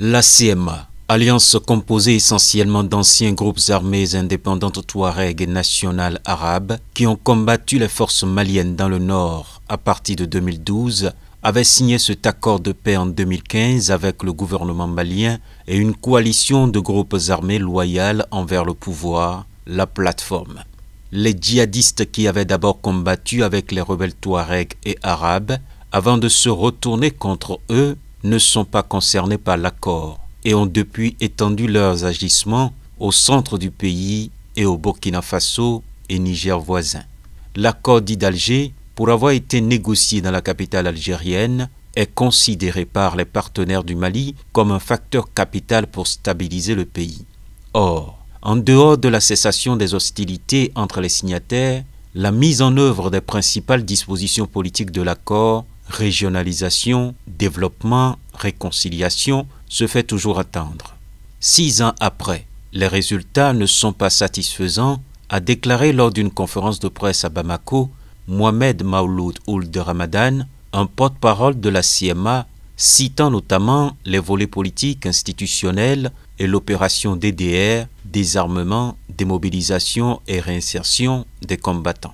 La CMA, alliance composée essentiellement d'anciens groupes armés indépendantes Touareg et nationales arabes qui ont combattu les forces maliennes dans le nord à partir de 2012, avait signé cet accord de paix en 2015 avec le gouvernement malien et une coalition de groupes armés loyaux envers le pouvoir, la plateforme. Les djihadistes qui avaient d'abord combattu avec les rebelles Touareg et arabes, avant de se retourner contre eux, ne sont pas concernés par l'accord et ont depuis étendu leurs agissements au centre du pays et au Burkina Faso et Niger voisin. L'accord dit d'Alger, pour avoir été négocié dans la capitale algérienne, est considéré par les partenaires du Mali comme un facteur capital pour stabiliser le pays. Or, en dehors de la cessation des hostilités entre les signataires, la mise en œuvre des principales dispositions politiques de l'accord, régionalisation, développement, réconciliation, se fait toujours attendre. 6 ans après, les résultats ne sont pas satisfaisants, a déclaré lors d'une conférence de presse à Bamako Mohamed Maouloud Ould Ramadan, un porte-parole de la CMA, citant notamment les volets politiques institutionnels et l'opération DDR, désarmement, démobilisation et réinsertion des combattants.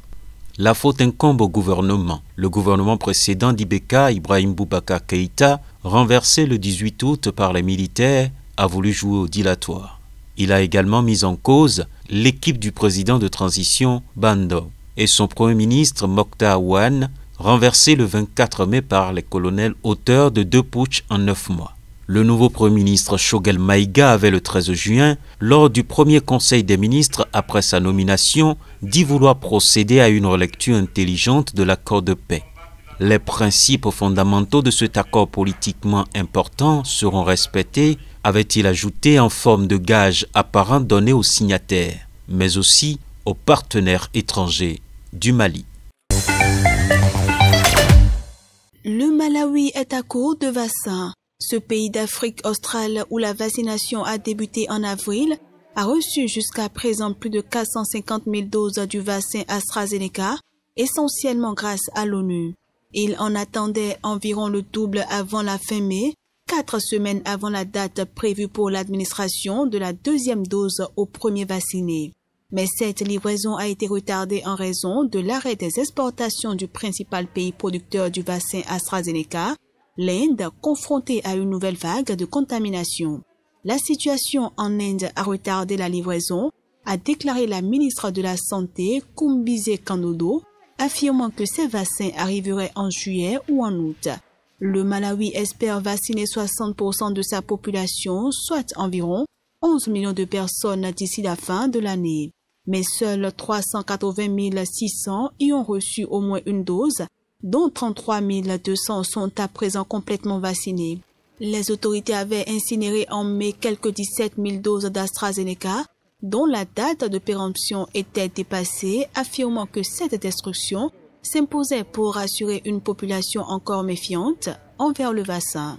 La faute incombe au gouvernement. Le gouvernement précédent d'Ibeka, Ibrahim Boubacar Keïta, renversé le 18 août par les militaires, a voulu jouer au dilatoire. Il a également mis en cause l'équipe du président de transition, Bando, et son premier ministre, Mokhtar Ouane, renversé le 24 mai par les colonels auteurs de 2 putschs en 9 mois. Le nouveau Premier ministre Choguel Maïga avait le 13 juin, lors du premier Conseil des ministres après sa nomination, dit vouloir procéder à une relecture intelligente de l'accord de paix. Les principes fondamentaux de cet accord politiquement important seront respectés, avait-il ajouté en forme de gage apparent donné aux signataires, mais aussi aux partenaires étrangers du Mali. Le Malawi est à court de vaccins. Ce pays d'Afrique australe où la vaccination a débuté en avril a reçu jusqu'à présent plus de 450 000 doses du vaccin AstraZeneca, essentiellement grâce à l'ONU. Il en attendait environ le double avant la fin mai, 4 semaines avant la date prévue pour l'administration de la 2e dose aux premiers vaccinés. Mais cette livraison a été retardée en raison de l'arrêt des exportations du principal pays producteur du vaccin AstraZeneca, l'Inde, confrontée à une nouvelle vague de contamination. La situation en Inde a retardé la livraison, a déclaré la ministre de la Santé, Kumbise Kandodo, affirmant que ces vaccins arriveraient en juillet ou en août. Le Malawi espère vacciner 60% de sa population, soit environ 11 millions de personnes d'ici la fin de l'année. Mais seuls 380 600 y ont reçu au moins une dose, dont 33 200 sont à présent complètement vaccinés. Les autorités avaient incinéré en mai quelques 17 000 doses d'AstraZeneca, dont la date de péremption était dépassée, affirmant que cette destruction s'imposait pour rassurer une population encore méfiante envers le vaccin.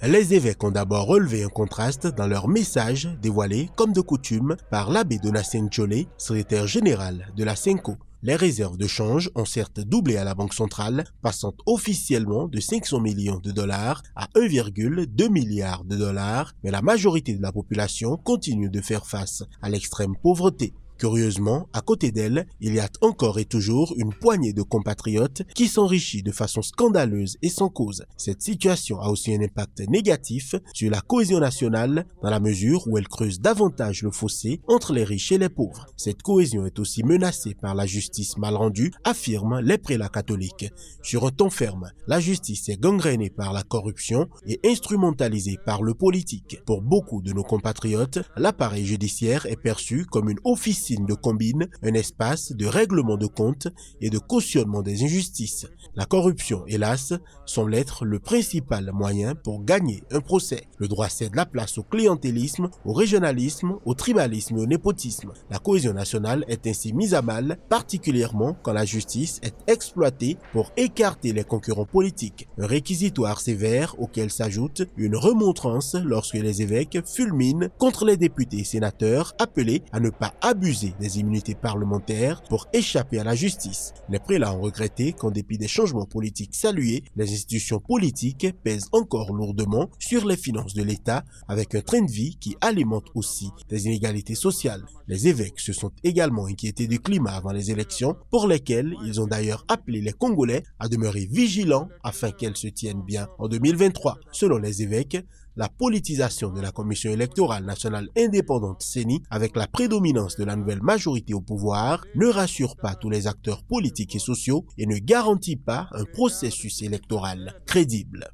Les évêques ont d'abord relevé un contraste dans leur message dévoilé, comme de coutume, par l'abbé Donatien Ntcholé, secrétaire général de la CENCO. Les réserves de change ont certes doublé à la Banque centrale, passant officiellement de 500 millions de dollars à 1,2 milliard de dollars, mais la majorité de la population continue de faire face à l'extrême pauvreté. Curieusement, à côté d'elle, il y a encore et toujours une poignée de compatriotes qui s'enrichit de façon scandaleuse et sans cause. Cette situation a aussi un impact négatif sur la cohésion nationale dans la mesure où elle creuse davantage le fossé entre les riches et les pauvres. Cette cohésion est aussi menacée par la justice mal rendue, affirment les prélats catholiques. Sur un ton ferme, la justice est gangrénée par la corruption et instrumentalisée par le politique. Pour beaucoup de nos compatriotes, l'appareil judiciaire est perçu comme une officine de combine, un espace de règlement de comptes et de cautionnement des injustices. La corruption, hélas, semble être le principal moyen pour gagner un procès. Le droit cède la place au clientélisme, au régionalisme, au tribalisme et au népotisme. La cohésion nationale est ainsi mise à mal, particulièrement quand la justice est exploitée pour écarter les concurrents politiques. Un réquisitoire sévère auquel s'ajoute une remontrance lorsque les évêques fulminent contre les députés et sénateurs appelés à ne pas abuser user des immunités parlementaires pour échapper à la justice. Les prélats ont regretté qu'en dépit des changements politiques salués, les institutions politiques pèsent encore lourdement sur les finances de l'État avec un train de vie qui alimente aussi des inégalités sociales. Les évêques se sont également inquiétés du climat avant les élections, pour lesquelles ils ont d'ailleurs appelé les Congolais à demeurer vigilants afin qu'elles se tiennent bien en 2023. Selon les évêques, la politisation de la Commission électorale nationale indépendante CENI, avec la prédominance de la nouvelle majorité au pouvoir, ne rassure pas tous les acteurs politiques et sociaux et ne garantit pas un processus électoral crédible.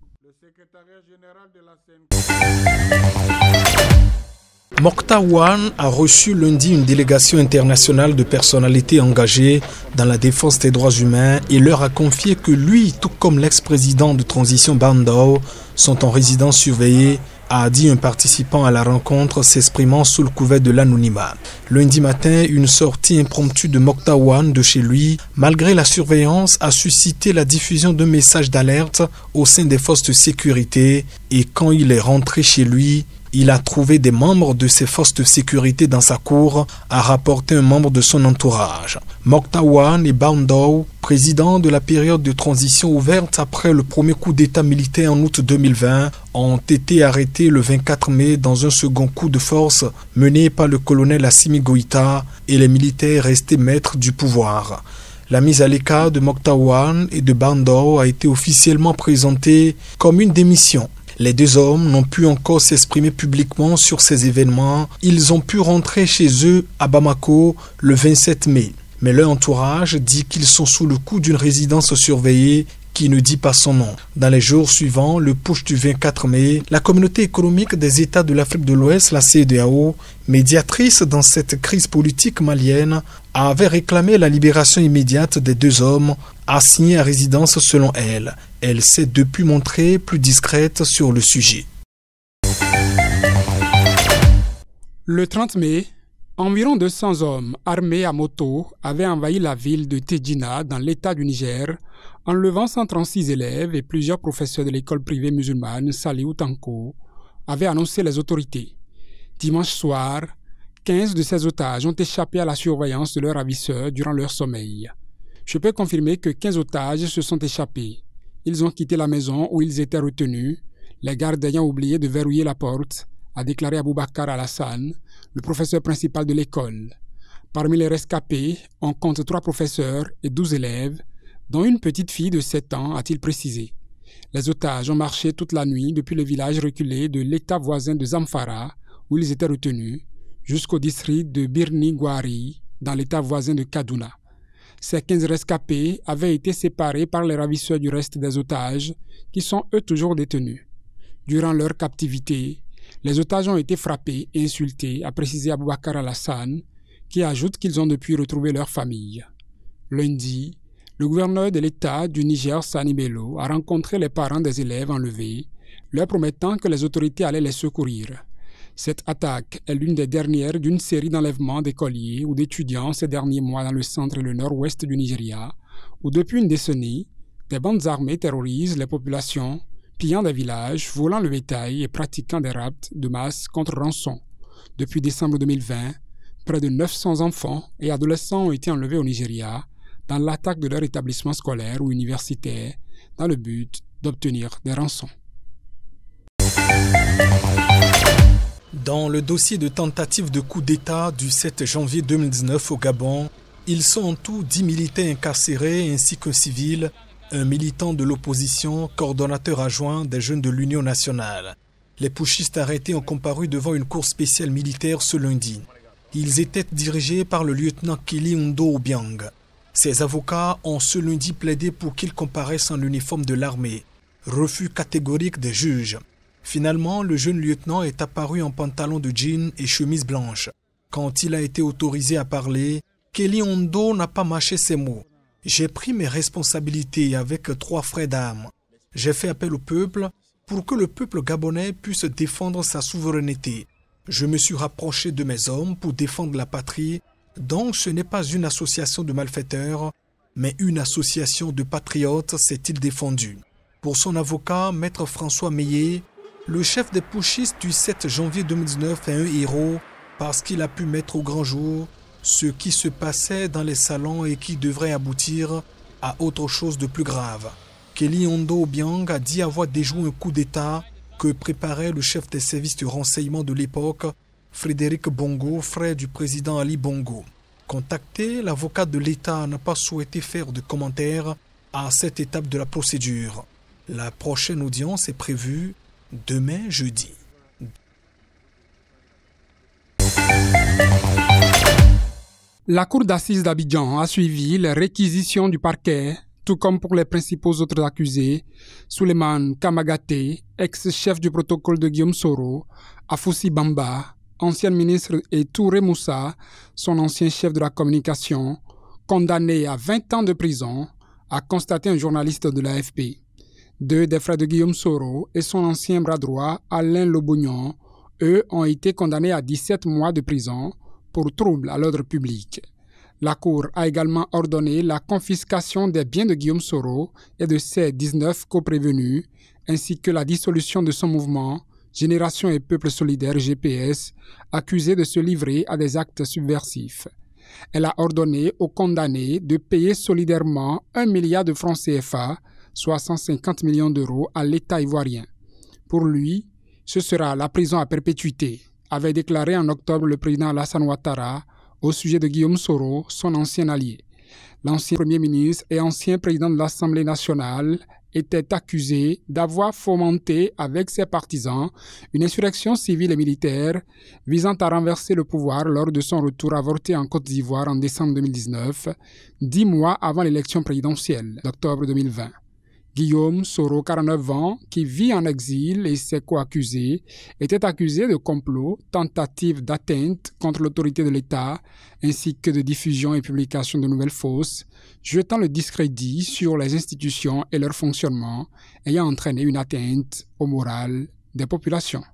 Mokta Wan a reçu lundi une délégation internationale de personnalités engagées dans la défense des droits humains et leur a confié que lui, tout comme l'ex-président de transition Bandao, sont en résidence surveillée, a dit un participant à la rencontre s'exprimant sous le couvert de l'anonymat. Lundi matin, une sortie impromptue de Mokta Wan de chez lui, malgré la surveillance, a suscité la diffusion d'un message d'alerte au sein des forces de sécurité et quand il est rentré chez lui, il a trouvé des membres de ses forces de sécurité dans sa cour, a rapporté un membre de son entourage. Mokta Wan et Bandao, président de la période de transition ouverte après le premier coup d'État militaire en août 2020, ont été arrêtés le 24 mai dans un second coup de force mené par le colonel Assimi Goïta et les militaires restés maîtres du pouvoir. La mise à l'écart de Mokta Wan et de Bandao a été officiellement présentée comme une démission. Les deux hommes n'ont pu encore s'exprimer publiquement sur ces événements. Ils ont pu rentrer chez eux à Bamako le 27 mai. Mais leur entourage dit qu'ils sont sous le coup d'une résidence surveillée qui ne dit pas son nom. Dans les jours suivants, le putsch du 24 mai, la communauté économique des États de l'Afrique de l'Ouest, la CEDEAO, médiatrice dans cette crise politique malienne, avait réclamé la libération immédiate des deux hommes assignés à résidence selon elle. Elle s'est depuis montrée plus discrète sur le sujet. Le 30 mai, environ 200 hommes armés à moto avaient envahi la ville de Tejina dans l'état du Niger, enlevant 136 élèves et plusieurs professeurs de l'école privée musulmane Saliou Tanko, avaient annoncé les autorités. Dimanche soir, 15 de ces otages ont échappé à la surveillance de leurs ravisseurs durant leur sommeil. Je peux confirmer que 15 otages se sont échappés. Ils ont quitté la maison où ils étaient retenus, les gardes ayant oublié de verrouiller la porte, a déclaré Aboubakar Alassane, le professeur principal de l'école. Parmi les rescapés, on compte 3 professeurs et 12 élèves, dont une petite fille de 7 ans, a-t-il précisé. Les otages ont marché toute la nuit depuis le village reculé de l'état voisin de Zamfara, où ils étaient retenus, jusqu'au district de Birni-Gwari, dans l'état voisin de Kaduna. Ces 15 rescapés avaient été séparés par les ravisseurs du reste des otages, qui sont eux toujours détenus. Durant leur captivité, les otages ont été frappés et insultés, a précisé Aboubakar Alassane, qui ajoute qu'ils ont depuis retrouvé leur famille. Lundi, le gouverneur de l'État du Niger, Sani Bello, a rencontré les parents des élèves enlevés, leur promettant que les autorités allaient les secourir. Cette attaque est l'une des dernières d'une série d'enlèvements d'écoliers ou d'étudiants ces derniers mois dans le centre et le nord-ouest du Nigeria, où depuis une décennie, des bandes armées terrorisent les populations, pillant des villages, volant le bétail et pratiquant des rapts de masse contre rançon. Depuis décembre 2020, près de 900 enfants et adolescents ont été enlevés au Nigeria dans l'attaque de leur établissement scolaire ou universitaire dans le but d'obtenir des rançons. Dans le dossier de tentative de coup d'État du 7 janvier 2019 au Gabon, ils sont en tout 10 militaires incarcérés ainsi qu'un civil, un militant de l'opposition, coordonnateur adjoint des jeunes de l'Union nationale. Les putschistes arrêtés ont comparu devant une cour spéciale militaire ce lundi. Ils étaient dirigés par le lieutenant Kili Undo Obiang. Ses avocats ont ce lundi plaidé pour qu'ils comparaissent en uniforme de l'armée. Refus catégorique des juges. Finalement, le jeune lieutenant est apparu en pantalon de jean et chemise blanche. Quand il a été autorisé à parler, Kili Undo n'a pas mâché ses mots. J'ai pris mes responsabilités avec 3 frères d'armes. J'ai fait appel au peuple pour que le peuple gabonais puisse défendre sa souveraineté. Je me suis rapproché de mes hommes pour défendre la patrie. Donc ce n'est pas une association de malfaiteurs, mais une association de patriotes, s'est-il défendu. Pour son avocat, Maître François Meillet, le chef des putschistes du 7 janvier 2019 est un héros parce qu'il a pu mettre au grand jour ce qui se passait dans les salons et qui devrait aboutir à autre chose de plus grave. Kelly Ondo Obiang a dit avoir déjoué un coup d'État que préparait le chef des services de renseignement de l'époque, Frédéric Bongo, frère du président Ali Bongo. Contacté, l'avocat de l'État n'a pas souhaité faire de commentaires à cette étape de la procédure. La prochaine audience est prévue demain jeudi. La cour d'assises d'Abidjan a suivi les réquisitions du parquet, tout comme pour les principaux autres accusés, Souleymane Kamagaté, ex-chef du protocole de Guillaume Soro, Afoussi Bamba, ancien ministre, et Touré Moussa, son ancien chef de la communication, condamné à 20 ans de prison, a constaté un journaliste de l'AFP. 2 des frères de Guillaume Soro et son ancien bras droit, Alain Lobognon, eux, ont été condamnés à 17 mois de prison pour trouble à l'ordre public. La Cour a également ordonné la confiscation des biens de Guillaume Soro et de ses 19 coprévenus, ainsi que la dissolution de son mouvement Génération et Peuple Solidaire GPS, accusé de se livrer à des actes subversifs. Elle a ordonné aux condamnés de payer solidairement 1 milliard de francs CFA, soit 150 millions d'euros, à l'État ivoirien. Pour lui, ce sera la prison à perpétuité, avait déclaré en octobre le président Alassane Ouattara au sujet de Guillaume Soro, son ancien allié. L'ancien Premier ministre et ancien président de l'Assemblée nationale était accusé d'avoir fomenté avec ses partisans une insurrection civile et militaire visant à renverser le pouvoir lors de son retour avorté en Côte d'Ivoire en décembre 2019, 10 mois avant l'élection présidentielle d'octobre 2020. Guillaume Soro, 49 ans, qui vit en exil et ses co-accusés, était accusé de complot, tentative d'atteinte contre l'autorité de l'État, ainsi que de diffusion et publication de nouvelles fausses, jetant le discrédit sur les institutions et leur fonctionnement, ayant entraîné une atteinte au moral des populations.